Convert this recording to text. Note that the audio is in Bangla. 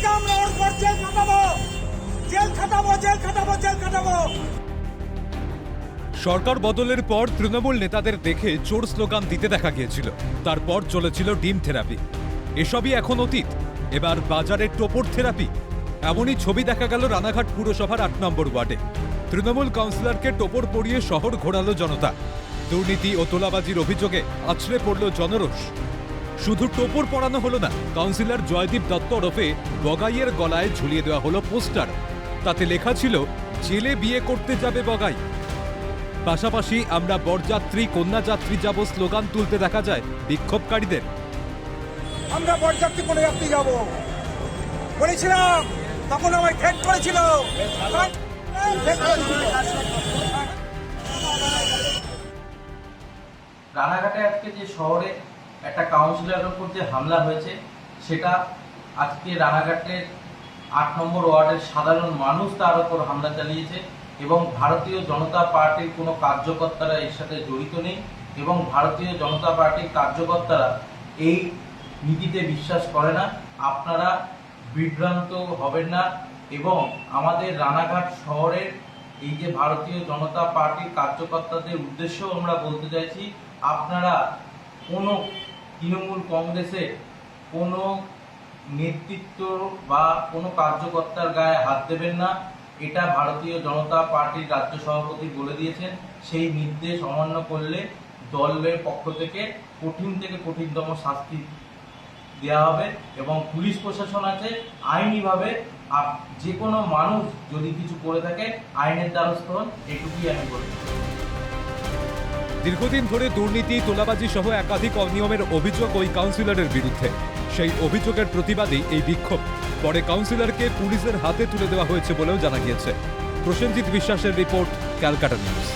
আজকে আমরা ওর পর জেল খাটাবো, জেল খাটাবো, জেল খাটাবো, জেল খাটাবো। সরকার বদলের পর তৃণমূল নেতাদের দেখে চোর স্লোগান দিতে দেখা গিয়েছিল। তারপর চলেছিল ডিম থেরাপি। এসবই এখন অতীত। এবার বাজারে টোপর থেরাপি। এমনই ছবি দেখা গেল রানাঘাট পুরসভার ৮ নম্বর ওয়ার্ডে। তৃণমূল কাউন্সিলরকে টোপর পরিয়ে শহর ঘোরালো জনতা। দুর্নীতি ও তোলাবাজির অভিযোগে আছড়ে পড়ল জনরোষ। শুধু টোপর পরানো হলো না, কাউন্সিলর জয়দীপ দত্ত ওরফে বগাইয়ের গলায় ঝুলিয়ে দেওয়া হলো পোস্টার। তাতে লেখা ছিল, জেলে বিয়ে করতে যাবে বগাই। পাশাপাশি আমরা বরযাত্রী কন্যাযাত্রী যাব স্লোগান তুলতে দেখা যায় বিক্ষোভকারীদের। আমরা বরযাত্রী করে যাত্রী যাবো বলেছিলাম, তখন আমায় থ্রেট করেছিল। রানাঘাটে আজকে যে শহরে একটা কাউন্সিলরের উপর যে হামলা হয়েছে, সেটা আজকে রানাঘাটের ৮ নম্বর ওয়ার্ডের সাধারণ মানুষ তার উপর হামলা চালিয়েছে এবং ভারতীয় জনতা পার্টির কোনো কার্যকর্তারা এর সাথে জড়িত নেই এবং ভারতীয় জনতা পার্টির কার্যকর্তারা এই নীতিতে বিশ্বাস করে না। আপনারা বিভ্রান্ত হবেন না এবং আমাদের রানাঘাট শহরের এই যে ভারতীয় জনতা পার্টির কার্যকর্তাদের উদ্দেশ্য আমরা বলতে চাইছি, আপনারা কোনো তৃণমূল কংগ্রেসের কোনো নেতৃত্ব বা কোনো কার্যকর্তার গায়ে হাত দেবেন না। এটা ভারতীয় জনতা পার্টির রাজ্য সভাপতি বলে দিয়েছেন। সেই নির্দেশ অমান্য করলে দলের পক্ষ থেকে কঠিন থেকে কঠিনতম শাস্তি দেওয়া হবে এবং পুলিশ প্রশাসন আছে, আইনিভাবে যে কোনো মানুষ যদি কিছু করে থাকে আইনের দ্বারস্থ হন, এটুকুই আমি বলি। দীর্ঘদিন ধরে দুর্নীতি তোলাবাজি সহ একাধিক অনিয়মের অভিযোগ ওই কাউন্সিলরের বিরুদ্ধে। সেই অভিযোগের প্রতিবাদেই এই বিক্ষোভ। পরে কাউন্সিলরকে পুলিশের হাতে তুলে দেওয়া হয়েছে বলেও জানা গিয়েছে। প্রসেনজিৎ বিশ্বাসের রিপোর্ট, ক্যালকাটা নিউজ।